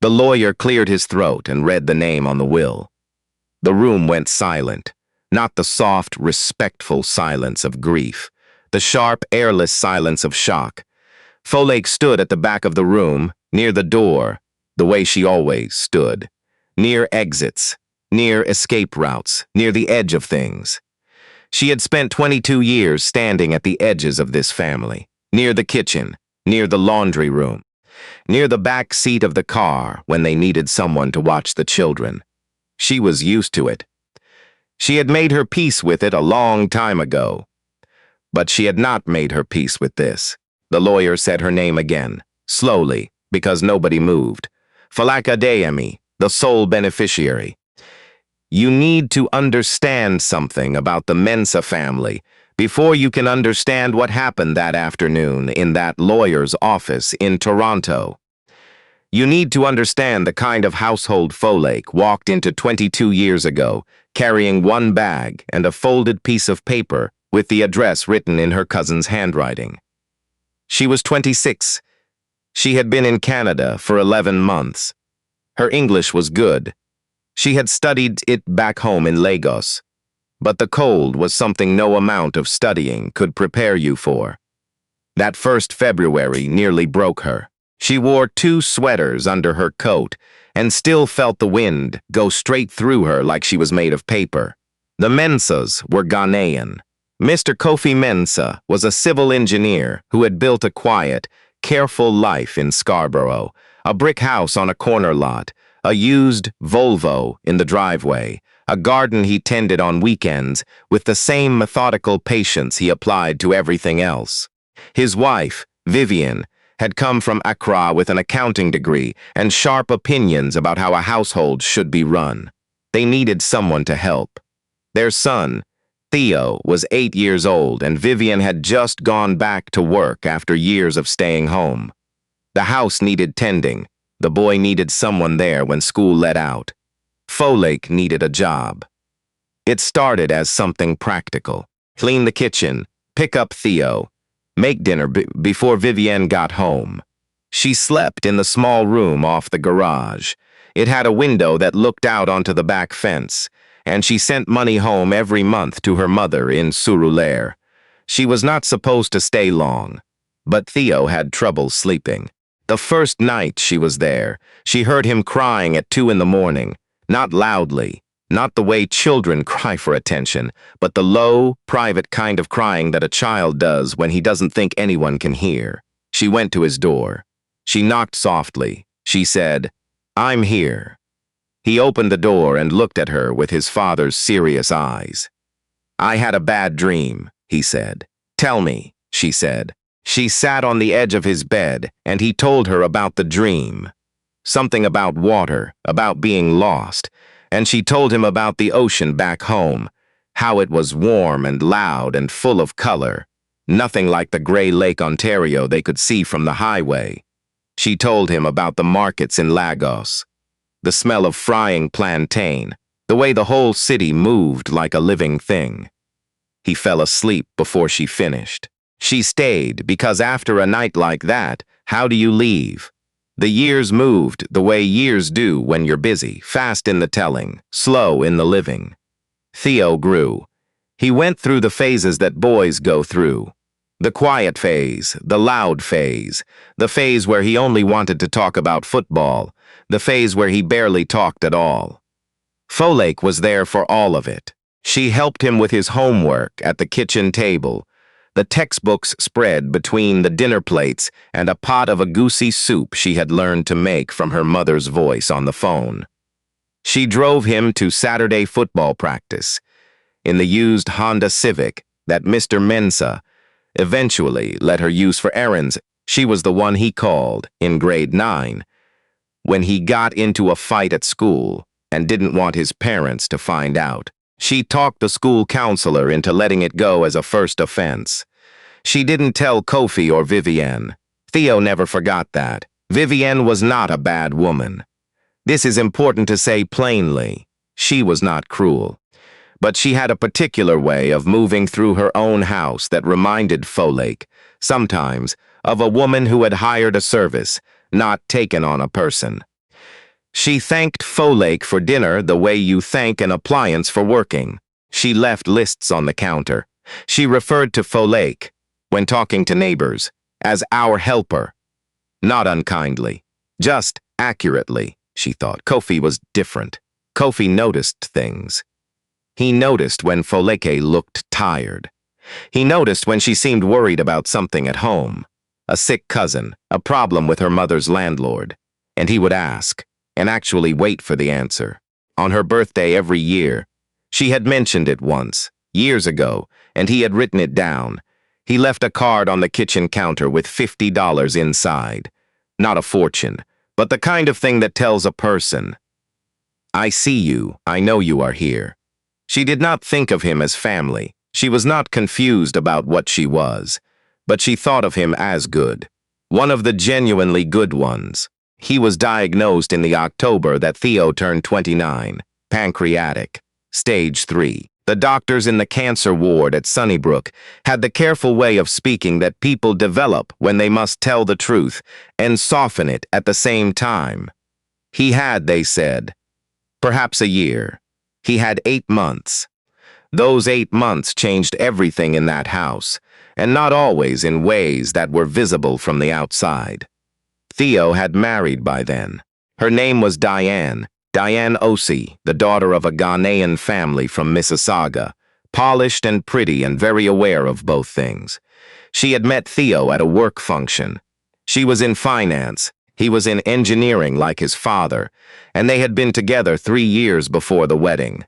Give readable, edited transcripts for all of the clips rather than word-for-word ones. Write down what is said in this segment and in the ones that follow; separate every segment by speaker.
Speaker 1: The lawyer cleared his throat and read the name on the will. The room went silent, not the soft, respectful silence of grief, the sharp, airless silence of shock. Folake stood at the back of the room, near the door, the way she always stood, near exits, near escape routes, near the edge of things. She had spent 22 years standing at the edges of this family, near the kitchen, near the laundry room, near the back seat of the car when they needed someone to watch the children. She was used to it. She had made her peace with it a long time ago. But she had not made her peace with this. The lawyer said her name again, slowly, because nobody moved. Folake Adeyemi, the sole beneficiary. You need to understand something about the Mensah family before you can understand what happened that afternoon in that lawyer's office in Toronto. You need to understand the kind of household Folake walked into 22 years ago, carrying one bag and a folded piece of paper with the address written in her cousin's handwriting. She was 26. She had been in Canada for 11 months. Her English was good. She had studied it back home in Lagos. But the cold was something no amount of studying could prepare you for. That first February nearly broke her. She wore 2 sweaters under her coat and still felt the wind go straight through her like she was made of paper. The Mensahs were Ghanaian. Mr. Kofi Mensah was a civil engineer who had built a quiet, careful life in Scarborough, a brick house on a corner lot, a used Volvo in the driveway, a garden he tended on weekends with the same methodical patience he applied to everything else. His wife, Vivian, had come from Accra with an accounting degree and sharp opinions about how a household should be run. They needed someone to help. Their son, Theo, was 8 years old, and Vivian had just gone back to work after years of staying home. The house needed tending. The boy needed someone there when school let out. Folake needed a job. It started as something practical. Clean the kitchen, pick up Theo, make dinner before Vivienne got home. She slept in the small room off the garage. It had a window that looked out onto the back fence, and she sent money home every month to her mother in Surulere. She was not supposed to stay long, but Theo had trouble sleeping. The first night she was there, she heard him crying at 2 in the morning, not loudly, not the way children cry for attention, but the low, private kind of crying that a child does when he doesn't think anyone can hear. She went to his door. She knocked softly. She said, "I'm here." He opened the door and looked at her with his father's serious eyes. "I had a bad dream," he said. "Tell me," she said. She sat on the edge of his bed, and he told her about the dream. Something about water, about being lost, and she told him about the ocean back home, how it was warm and loud and full of color, nothing like the gray Lake Ontario they could see from the highway. She told him about the markets in Lagos, the smell of frying plantain, the way the whole city moved like a living thing. He fell asleep before she finished. She stayed because after a night like that, how do you leave? The years moved the way years do when you're busy, fast in the telling, slow in the living. Theo grew. He went through the phases that boys go through. The quiet phase, the loud phase, the phase where he only wanted to talk about football, the phase where he barely talked at all. Folake was there for all of it. She helped him with his homework at the kitchen table, the textbooks spread between the dinner plates, and a pot of agouti soup she had learned to make from her mother's voice on the phone. She drove him to Saturday football practice in the used Honda Civic that Mr. Mensah eventually let her use for errands. She was the one he called in grade 9 when he got into a fight at school and didn't want his parents to find out. She talked the school counselor into letting it go as a first offense. She didn't tell Kofi or Vivienne. Theo never forgot that. Vivienne was not a bad woman. This is important to say plainly. She was not cruel. But she had a particular way of moving through her own house that reminded Folake, sometimes, of a woman who had hired a service, not taken on a person. She thanked Folake for dinner the way you thank an appliance for working. She left lists on the counter. She referred to Folake, when talking to neighbors, as our helper. Not unkindly, just accurately, she thought. Kofi was different. Kofi noticed things. He noticed when Folake looked tired. He noticed when she seemed worried about something at home, a sick cousin, a problem with her mother's landlord. And he would ask, and actually wait for the answer. On her birthday every year, she had mentioned it once, years ago, and he had written it down. He left a card on the kitchen counter with $50 inside. Not a fortune, but the kind of thing that tells a person, I see you, I know you are here. She did not think of him as family. She was not confused about what she was, but she thought of him as good. One of the genuinely good ones. He was diagnosed in the October that Theo turned 29, pancreatic, stage 3. The doctors in the cancer ward at Sunnybrook had the careful way of speaking that people develop when they must tell the truth and soften it at the same time. He had, they said, perhaps a year. He had 8 months. Those 8 months changed everything in that house, and not always in ways that were visible from the outside. Theo had married by then. Her name was Diane Osi, the daughter of a Ghanaian family from Mississauga, polished and pretty and very aware of both things. She had met Theo at a work function. She was in finance, he was in engineering like his father, and they had been together 3 years before the wedding.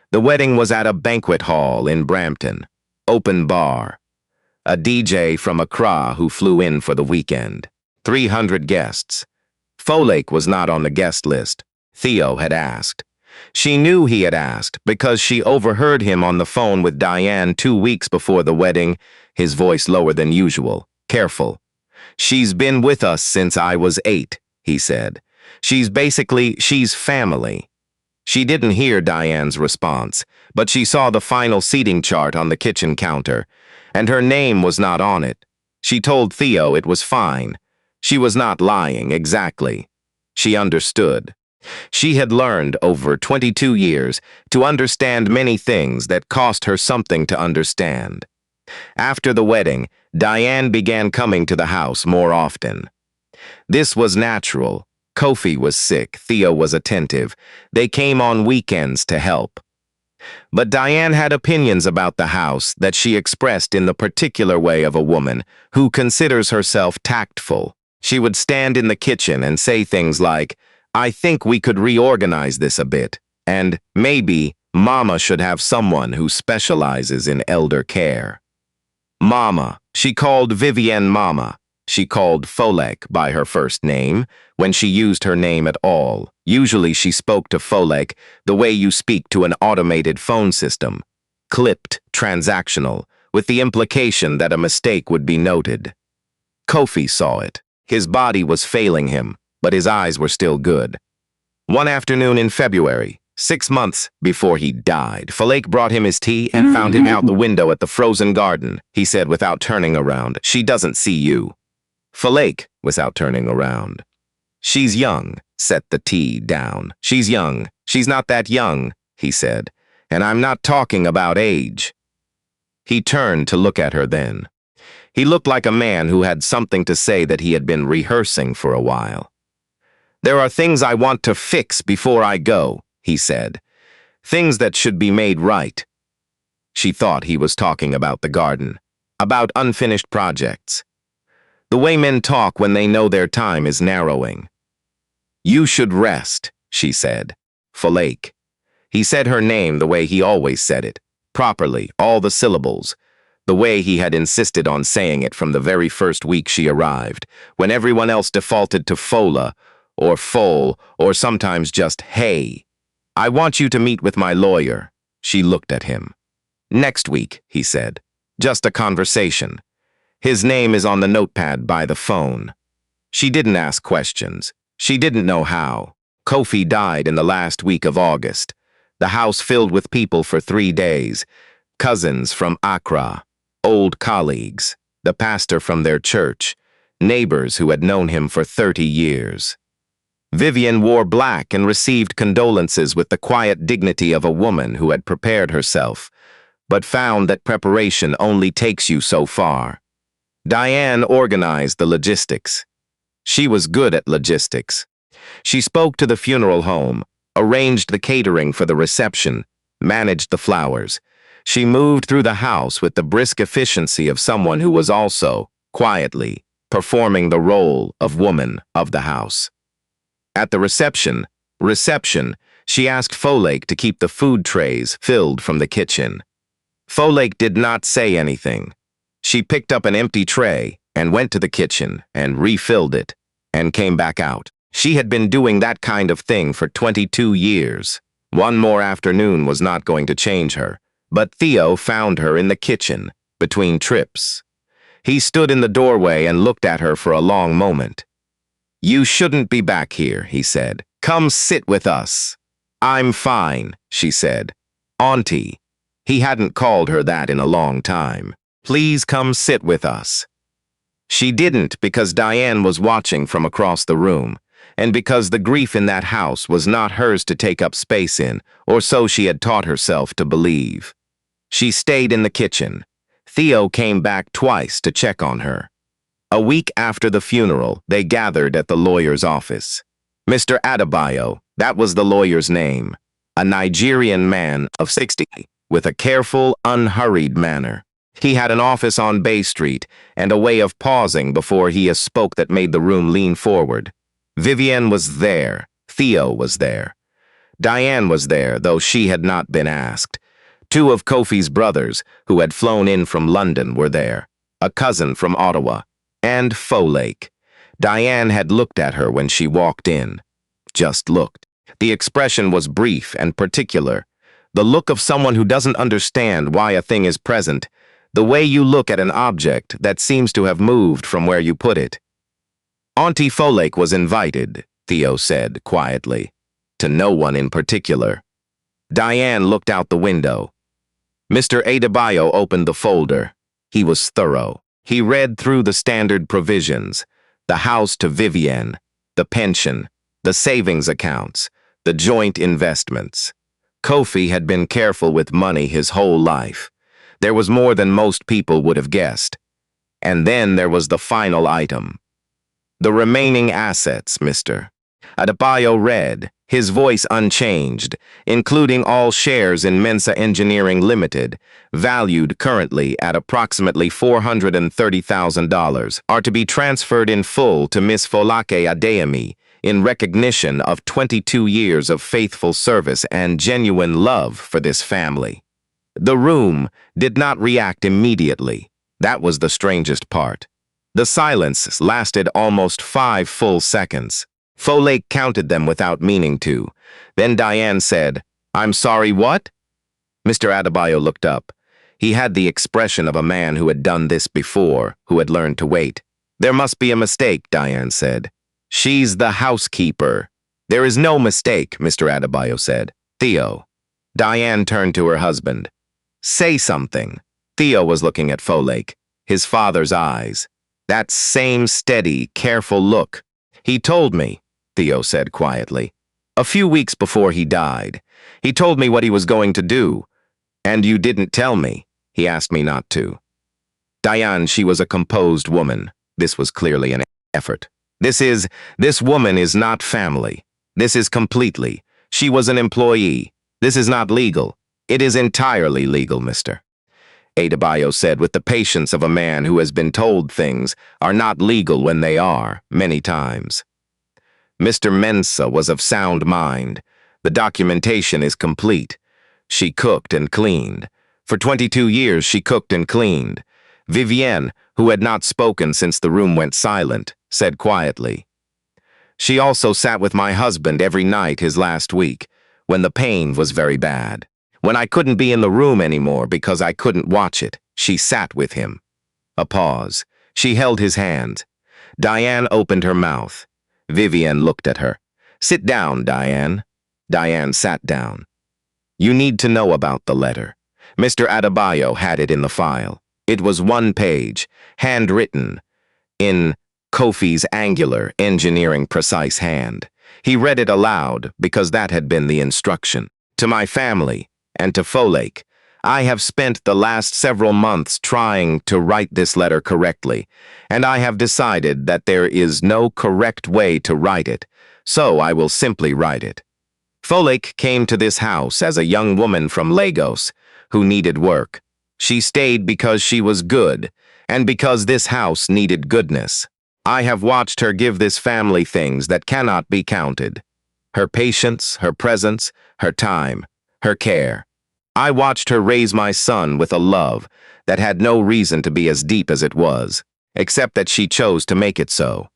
Speaker 1: The wedding was at a banquet hall in Brampton, open bar. A DJ from Accra who flew in for the weekend. 300 guests. Folake was not on the guest list. Theo had asked. She knew he had asked because she overheard him on the phone with Diane 2 weeks before the wedding, his voice lower than usual, careful. She's been with us since I was 8, he said. She's family. She didn't hear Diane's response, but she saw the final seating chart on the kitchen counter, and her name was not on it. She told Theo it was fine. She was not lying, exactly. She understood. She had learned over 22 years to understand many things that cost her something to understand. After the wedding, Diane began coming to the house more often. This was natural. Kofi was sick, Theo was attentive. They came on weekends to help. But Diane had opinions about the house that she expressed in the particular way of a woman who considers herself tactful. She would stand in the kitchen and say things like, I think we could reorganize this a bit, and maybe Mama should have someone who specializes in elder care. Mama. She called Vivienne Mama. She called Folake by her first name, when she used her name at all. Usually she spoke to Folake the way you speak to an automated phone system, clipped, transactional, with the implication that a mistake would be noted. Kofi saw it. His body was failing him, but his eyes were still good. One afternoon in February, 6 months before he died, Folake brought him his tea and found him out the window at the frozen garden. He said without turning around, She doesn't see you. Folake, without turning around. She's young, set the tea down. She's young. She's not that young, he said, and I'm not talking about age. He turned to look at her then. He looked like a man who had something to say that he had been rehearsing for a while. There are things I want to fix before I go, he said. Things that should be made right. She thought he was talking about the garden, about unfinished projects. The way men talk when they know their time is narrowing. You should rest, she said. Folake. He said her name the way he always said it, properly, all the syllables, the way he had insisted on saying it from the very first week she arrived, when everyone else defaulted to Fola, or Fol, or sometimes just hey. I want you to meet with my lawyer. She looked at him. Next week, he said. Just a conversation. His name is on the notepad by the phone. She didn't ask questions. She didn't know how. Kofi died in the last week of August. The house filled with people for 3 days. Cousins from Accra, old colleagues, the pastor from their church, neighbors who had known him for 30 years. Vivian wore black and received condolences with the quiet dignity of a woman who had prepared herself, but found that preparation only takes you so far. Diane organized the logistics. She was good at logistics. She spoke to the funeral home, arranged the catering for the reception, managed the flowers. She moved through the house with the brisk efficiency of someone who was also, quietly, performing the role of woman of the house. At the reception, she asked Folake to keep the food trays filled from the kitchen. Folake did not say anything. She picked up an empty tray and went to the kitchen and refilled it and came back out. She had been doing that kind of thing for 22 years. One more afternoon was not going to change her, but Theo found her in the kitchen, between trips. He stood in the doorway and looked at her for a long moment. "You shouldn't be back here," he said. "Come sit with us." "I'm fine," she said. "Auntie." He hadn't called her that in a long time. "Please come sit with us." She didn't because Diane was watching from across the room, and because the grief in that house was not hers to take up space in, or so she had taught herself to believe. She stayed in the kitchen. Theo came back twice to check on her. A week after the funeral, they gathered at the lawyer's office. Mr. Adebayo, that was the lawyer's name, a Nigerian man of 60, with a careful, unhurried manner. He had an office on Bay Street and a way of pausing before he spoke that made the room lean forward. Vivian was there. Theo was there. Diane was there, though she had not been asked. Two of Kofi's brothers, who had flown in from London, were there. A cousin from Ottawa. And Folake. Diane had looked at her when she walked in. Just looked. The expression was brief and particular. The look of someone who doesn't understand why a thing is present. The way you look at an object that seems to have moved from where you put it. "Auntie Folake was invited," Theo said quietly. "To no one in particular." Diane looked out the window. Mr. Adebayo opened the folder. He was thorough. He read through the standard provisions, the house to Vivienne, the pension, the savings accounts, the joint investments. Kofi had been careful with money his whole life. There was more than most people would have guessed. And then there was the final item. "The remaining assets, Mr. Adebayo read, his voice unchanged, including all shares in Mensa Engineering Limited, valued currently at approximately $430,000, are to be transferred in full to Miss Folake Adeyemi in recognition of 22 years of faithful service and genuine love for this family." The room did not react immediately. That was the strangest part. The silence lasted almost 5 full seconds. Folake counted them without meaning to. Then Diane said, "I'm sorry, what?" Mr. Adebayo looked up. He had the expression of a man who had done this before, who had learned to wait. "There must be a mistake," Diane said. "She's the housekeeper." "There is no mistake," Mr. Adebayo said. "Theo." Diane turned to her husband. "Say something." Theo was looking at Folake, his father's eyes. That same steady, careful look. "He told me," Theo said quietly. "A few weeks before he died. He told me what he was going to do. And you didn't tell me. He asked me not to." Diane, she was a composed woman. This was clearly an effort. This woman is not family. This is completely. She was an employee. This is not legal. It is entirely legal, Mr. Adebayo said with the patience of a man who has been told things are not legal when they are, many times. Mr. Mensa was of sound mind. The documentation is complete. She cooked and cleaned. For 22 years she cooked and cleaned. Vivienne, who had not spoken since the room went silent, said quietly, "She also sat with my husband every night his last week, when the pain was very bad. When I couldn't be in the room anymore because I couldn't watch it, she sat with him." A pause. She held his hand. Diane opened her mouth. Vivienne looked at her. "Sit down, Diane." Diane sat down. "You need to know about the letter." Mr. Adebayo had it in the file. It was 1 page, handwritten, in Kofi's angular, engineering precise hand. He read it aloud because that had been the instruction. To my family and to Folake, I have spent the last several months trying to write this letter correctly, and I have decided that there is no correct way to write it, so I will simply write it. Folake came to this house as a young woman from Lagos who needed work. She stayed because she was good, and because this house needed goodness. I have watched her give this family things that cannot be counted. Her patience, her presence, her time, her care. I watched her raise my son with a love that had no reason to be as deep as it was, except that she chose to make it so.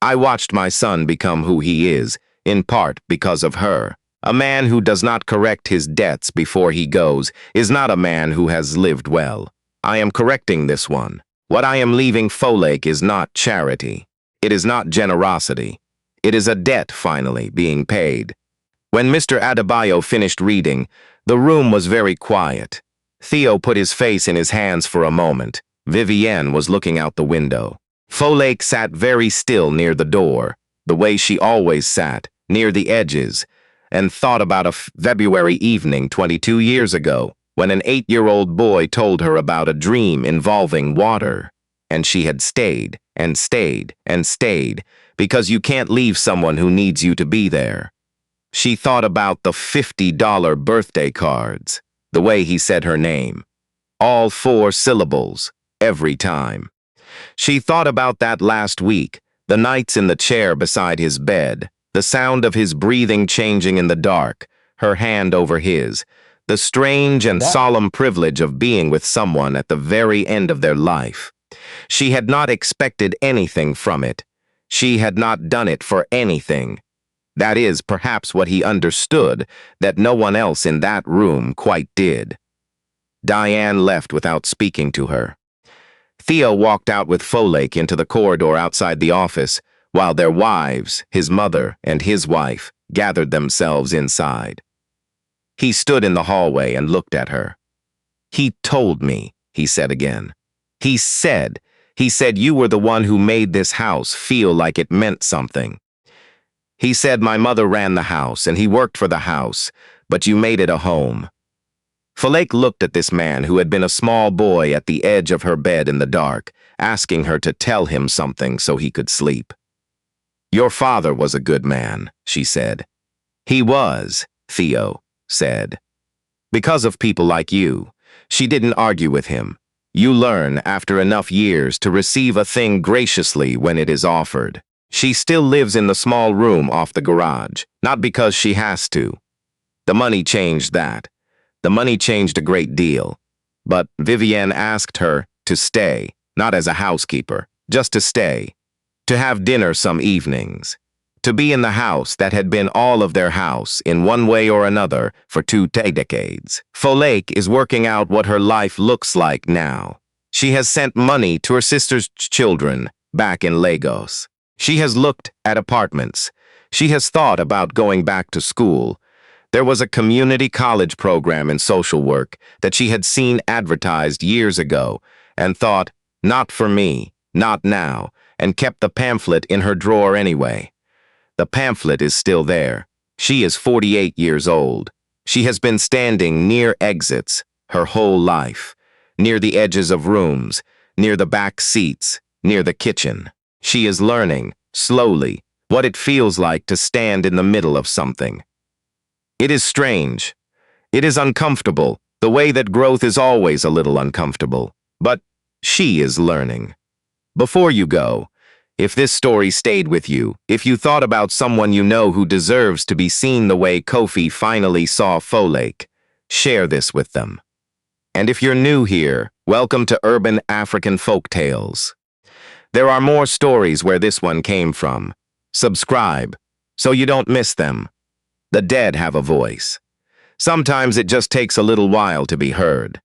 Speaker 1: I watched my son become who he is, in part because of her. A man who does not correct his debts before he goes is not a man who has lived well. I am correcting this one. What I am leaving Folake is not charity. It is not generosity. It is a debt finally being paid. When Mr. Adebayo finished reading, the room was very quiet. Theo put his face in his hands for a moment. Vivienne was looking out the window. Folake sat very still near the door, the way she always sat, near the edges, and thought about a February evening 22 years ago, when an 8-year-old boy told her about a dream involving water, and she had stayed and stayed and stayed because you can't leave someone who needs you to be there. She thought about the $50 birthday cards, the way he said her name, all 4 syllables, every time. She thought about that last week, the nights in the chair beside his bed, the sound of his breathing changing in the dark, her hand over his, the strange and solemn privilege of being with someone at the very end of their life. She had not expected anything from it. She had not done it for anything. That is perhaps what he understood, that no one else in that room quite did. Diane left without speaking to her. Theo walked out with Folake into the corridor outside the office, while their wives, his mother and his wife, gathered themselves inside. He stood in the hallway and looked at her. "He told me," he said again. He said you were the one who made this house feel like it meant something. He said my mother ran the house and he worked for the house, but you made it a home." Folake looked at this man who had been a small boy at the edge of her bed in the dark, asking her to tell him something so he could sleep. "Your father was a good man," she said. "He was," Theo said. "Because of people like you." She didn't argue with him. You learn, after enough years, to receive a thing graciously when it is offered. She still lives in the small room off the garage, not because she has to. The money changed that. The money changed a great deal. But Vivienne asked her to stay, not as a housekeeper, just to stay. To have dinner some evenings. To be in the house that had been all of their house, in one way or another, for 2 decades. Folake is working out what her life looks like now. She has sent money to her sister's children back in Lagos. She has looked at apartments. She has thought about going back to school. There was a community college program in social work that she had seen advertised years ago and thought, not for me, not now, and kept the pamphlet in her drawer anyway. The pamphlet is still there. She is 48 years old. She has been standing near exits her whole life, near the edges of rooms, near the back seats, near the kitchen. She is learning, slowly, what it feels like to stand in the middle of something. It is strange. It is uncomfortable, the way that growth is always a little uncomfortable. But she is learning. Before you go, if this story stayed with you, if you thought about someone you know who deserves to be seen the way Kofi finally saw Folake, share this with them. And if you're new here, welcome to Urban African Folktales. There are more stories where this one came from. Subscribe, so you don't miss them. The dead have a voice. Sometimes it just takes a little while to be heard.